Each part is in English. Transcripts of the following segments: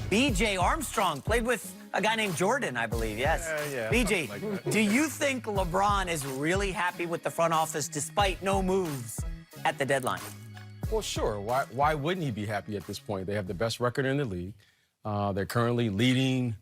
B.J. Armstrong played with a guy named Jordan, I believe, yes. Yeah, B.J., like do you think LeBron is really happy with the front office despite no moves at the deadline? Well, sure. Why wouldn't he be happy at this point? They have the best record in the league. They're currently leading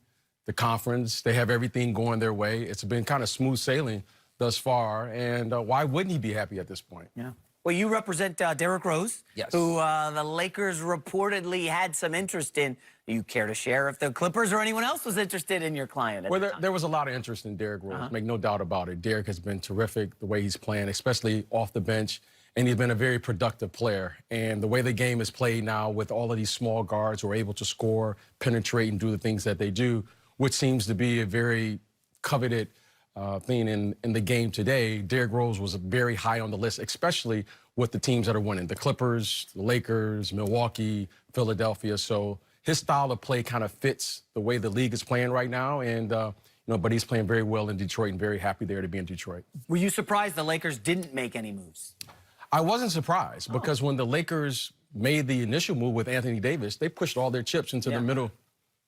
the conference. They have everything going their way. It's been kind of smooth sailing thus far. And why wouldn't he be happy at this point? Yeah. Well, you represent Derrick Rose, Yes. who the Lakers reportedly had some interest in. Do you care to share if the Clippers or anyone else was interested in your client? Well, there was a lot of interest in Derrick Rose, make no doubt about it. Derrick has been terrific the way he's playing, especially off the bench, and he's been a very productive player. And the way the game is played now with all of these small guards who are able to score, penetrate, and do the things that they do, which seems to be a very coveted thing in the game today. Derrick Rose was very high on the list, especially with the teams that are winning, the Clippers, the Lakers, Milwaukee, Philadelphia. So his style of play kind of fits the way the league is playing right now. And, but he's playing very well in Detroit and very happy there to be in Detroit. Were you surprised the Lakers didn't make any moves? I wasn't surprised because when the Lakers made the initial move with Anthony Davis, they pushed all their chips into the middle.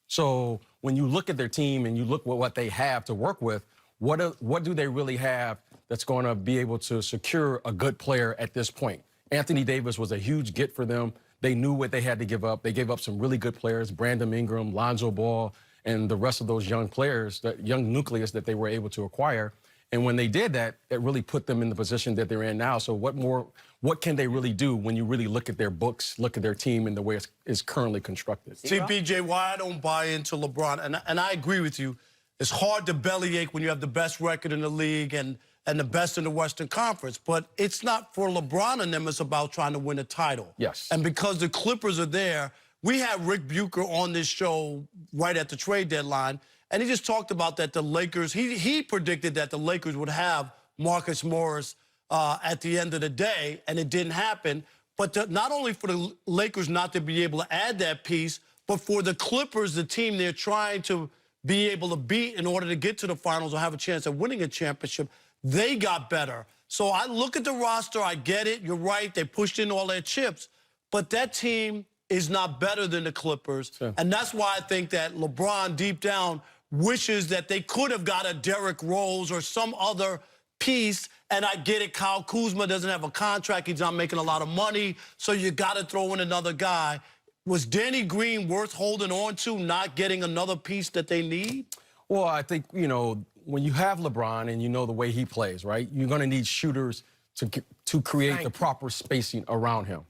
So when you look at their team and you look at what they have to work with, what do they really have that's going to be able to secure a good player at this point? Anthony Davis was a huge get for them. They knew what they had to give up. They gave up some really good players, Brandon Ingram, Lonzo Ball, and the rest of those young players, that young nucleus that they were able to acquire. And when they did that, it really put them in the position that they're in now. So what can they really do when you really look at their books, look at their team and the way it's currently constructed? See, BJ, why I don't buy into LeBron, and I agree with you, it's hard to bellyache when you have the best record in the league and the best in the Western Conference. But it's not for LeBron and them, it's about trying to win a title. Yes. And because the Clippers are there, we had Rick Bucher on this show right at the trade deadline, and he just talked about that the Lakers, he predicted that the Lakers would have Marcus Morris at the end of the day, and it didn't happen. But not only for the Lakers not to be able to add that piece, but for the Clippers, the team they're trying to be able to beat in order to get to the finals or have a chance of winning a championship, they got better. So I look at the roster, I get it, you're right, they pushed in all their chips, but that team is not better than the Clippers. Sure. And that's why I think that LeBron deep down wishes that they could have got a Derrick Rose or some other piece. And I get it, Kyle Kuzma doesn't have a contract, he's not making a lot of money, so you got to throw in another guy. Was Danny Green worth holding on to, not getting another piece that they need? Well, I think, when you have LeBron and you know the way he plays, right, you're going to need shooters to create the proper spacing around him.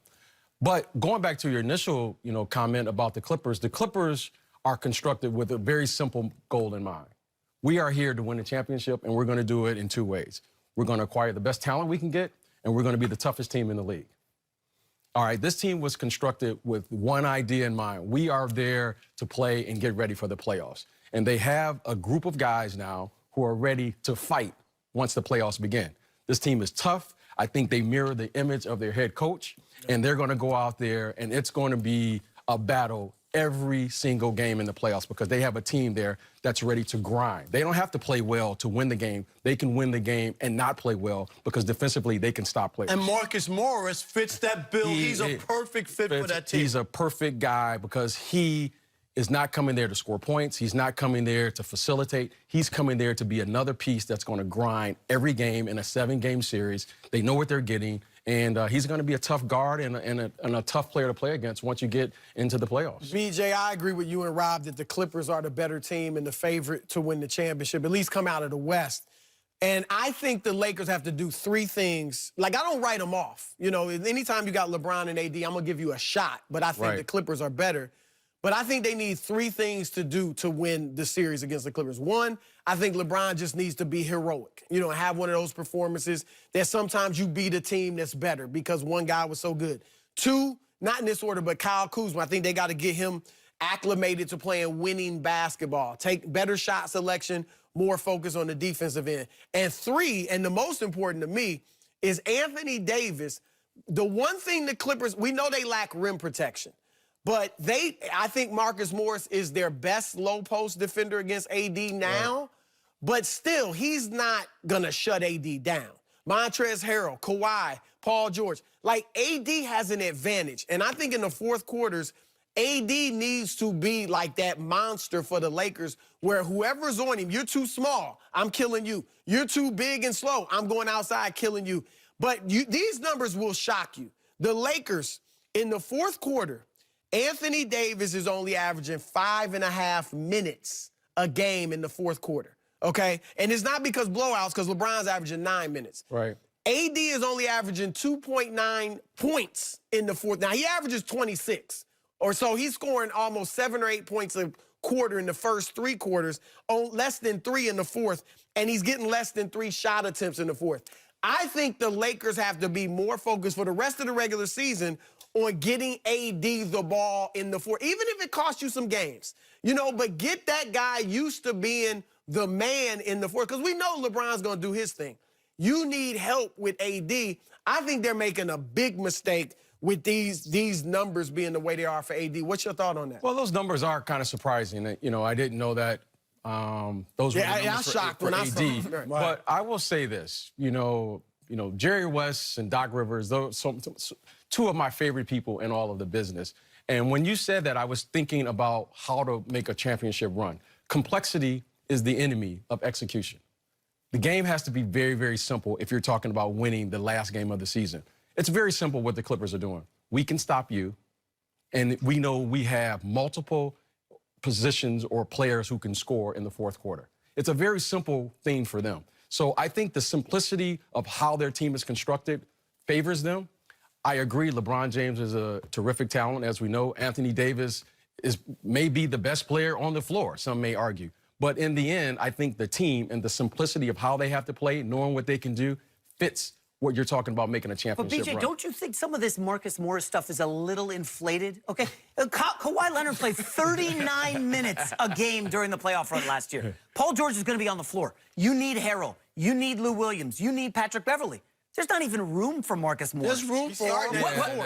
But going back to your initial, comment about the Clippers are constructed with a very simple goal in mind. We are here to win a championship, and we're going to do it in two ways. We're going to acquire the best talent we can get, and we're going to be the toughest team in the league. All right, this team was constructed with one idea in mind. We are there to play and get ready for the playoffs. And they have a group of guys now who are ready to fight once the playoffs begin. This team is tough. I think they mirror the image of their head coach, and they're going to go out there, and it's going to be a battle every single game in the playoffs because they have a team there that's ready to grind. They don't have to play well to win the game. They can win the game and not play well because defensively they can stop players. And Marcus Morris fits that bill. He's a perfect fit for that team. He's a perfect guy because he is not coming there to score points. He's not coming there to facilitate. He's coming there to be another piece that's going to grind every game in a 7-game series. They know what they're getting. And he's going to be a tough guard and a tough player to play against once you get into the playoffs. BJ, I agree with you and Rob that the Clippers are the better team and the favorite to win the championship, at least come out of the West. And I think the Lakers have to do 3 things. Like, I don't write them off. Anytime you got LeBron and AD, I'm going to give you a shot. But I think the Clippers are better. But I think they need 3 things to do to win the series against the Clippers. 1, I think LeBron just needs to be heroic. Have one of those performances that sometimes you beat a team that's better because one guy was so good. 2, not in this order, but Kyle Kuzma. I think they got to get him acclimated to playing winning basketball. Take better shot selection, more focus on the defensive end. And 3, and the most important to me, is Anthony Davis. The one thing the Clippers, we know they lack rim protection. But I think Marcus Morris is their best low post defender against AD now. Right. But still, he's not going to shut AD down. Montrezl Harrell, Kawhi, Paul George. Like, AD has an advantage. And I think in the fourth quarters, AD needs to be like that monster for the Lakers where whoever's on him, you're too small, I'm killing you. You're too big and slow, I'm going outside killing you. But these numbers will shock you. The Lakers, in the fourth quarter, Anthony Davis is only averaging 5.5 minutes a game in the fourth quarter, okay? And it's not because blowouts, because LeBron's averaging 9 minutes. Right. AD is only averaging 2.9 points in the fourth. Now, he averages 26. Or so he's scoring almost 7 or 8 points a quarter in the first 3 quarters, less than 3 in the fourth, and he's getting less than 3 shot attempts in the fourth. I think the Lakers have to be more focused for the rest of the regular season on getting AD the ball in the fourth, even if it costs you some games. You know, but get that guy used to being the man in the fourth, because we know LeBron's going to do his thing. You need help with AD. I think they're making a big mistake with these numbers being the way they are for AD. What's your thought on that? Well, those numbers are kind of surprising. You know, I didn't know that those were the numbers I was shocked when I saw them. AD. But I will say this, you know, Jerry West and Doc Rivers, those two of my favorite people in all of the business. And when you said that, I was thinking about how to make a championship run. Complexity is the enemy of execution. The game has to be very, very simple if you're talking about winning the last game of the season. It's very simple what the Clippers are doing. We can stop you, and we know we have multiple positions or players who can score in the fourth quarter. It's a very simple thing for them. So I think the simplicity of how their team is constructed favors them. I agree, LeBron James is a terrific talent, as we know. Anthony Davis may be the best player on the floor, some may argue. But in the end, I think the team and the simplicity of how they have to play, knowing what they can do, fits what you're talking about making a championship But, BJ, run. don't you think some of this Marcus Morris stuff is a little inflated? Okay, Kawhi Leonard played 39 minutes a game during the playoff run last year. Paul George is going to be on the floor. You need Harrell. You need Lou Williams. You need Patrick Beverly. There's not even room for Marcus Morris. There's room for him.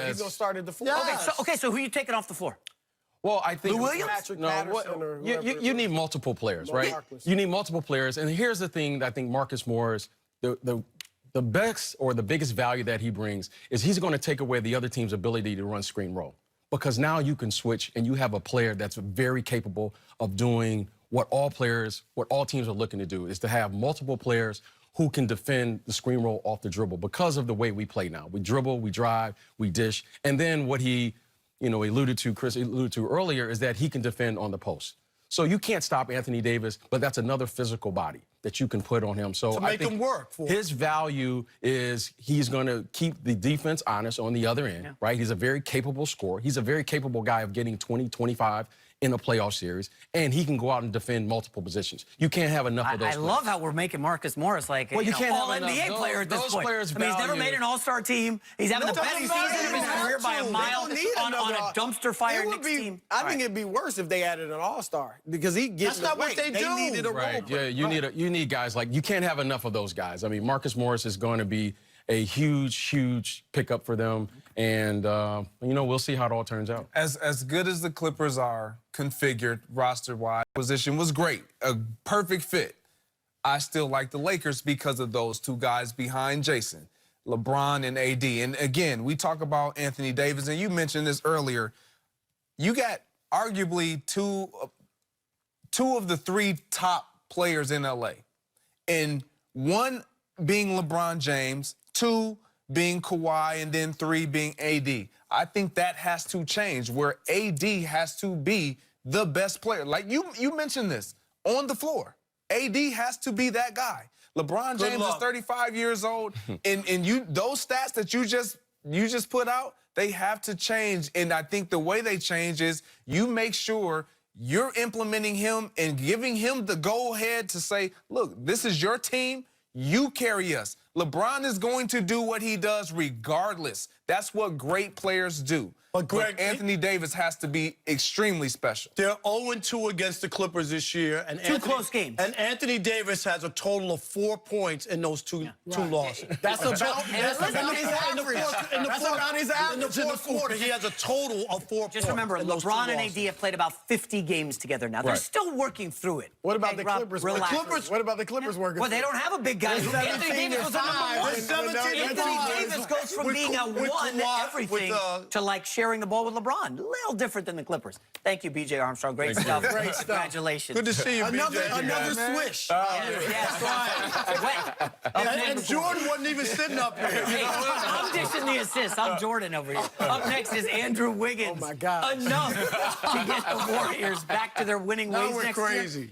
He's going to start at the fourth. Okay, so who are you taking off the floor? Well, I think Lou Williams? Patrick Patterson or you need multiple players, right? You need multiple players. And here's the thing that I think Marcus Morris, the best or the biggest value that he brings is he's going to take away the other team's ability to run screen roll. Because now you can switch and you have a player that's very capable of doing what all teams are looking to do, is to have multiple players who can defend the screen roll off the dribble because of the way we play now. We dribble, we drive, we dish. And then what Chris alluded to earlier is that he can defend on the post. So you can't stop Anthony Davis, but that's another physical body that you can put on him. So to make him work for his value is he's going to keep the defense honest on the other end, right? He's a very capable scorer. He's a very capable guy of getting 20, 25 in a playoff series, and he can go out and defend multiple positions. You can't have enough of those. I love how we're making Marcus Morris like you can't all have NBA player at this those point. players I mean, he's never value. made an All-Star team. He's having the best season of his career by a mile on a dumpster fire Knicks team. I think it'd be worse if they added an All-Star because he gets. That's not what they do. Needed a right? role Yeah, you need guys like, you can't have enough of those guys. I mean, Marcus Morris is going to be a huge pickup for them, and we'll see how it all turns out. As good as the Clippers are configured roster-wise, position was great, a perfect fit. I still like the Lakers because of those two guys behind Jason, LeBron and AD. And again, we talk about Anthony Davis, and you mentioned this earlier. You got arguably two of the 3 top players in LA, and one being LeBron James, 2 being Kawhi, and then 3 being AD. I think that has to change, where AD has to be the best player. Like you mentioned this, on the floor. AD has to be that guy. LeBron James is 35 years old, and those stats that you just put out, they have to change. And I think the way they change is you make sure you're implementing him and giving him the go-ahead to say, look, this is your team. You carry us. LeBron is going to do what he does regardless. That's what great players do. But Greg, Anthony Davis has to be extremely special. They're 0-2 against the Clippers this year. And Two close games. And Anthony Davis has a total of 4 points in those two losses. That's about his average. In the fourth quarter, he has a total of 4 points. Just remember, LeBron and AD have played about 50 games together now. They're still working through it. What about the Clippers? Relax. What about the Clippers working? Well, they don't have a big guy. Anthony Davis goes on number 1. 17 Anthony Davis goes from being a 1 everything to like sharing the ball with LeBron. A little different than the Clippers. Thank you, B.J. Armstrong. Great stuff. Great stuff. Congratulations. Good to see you, Another BJ. swish. Yes. And Jordan wasn't even sitting up here. Hey, I'm dishing the assist. I'm Jordan over here. Up next is Andrew Wiggins. Oh, my God. Enough to get the Warriors back to their winning ways Now we're next year. crazy.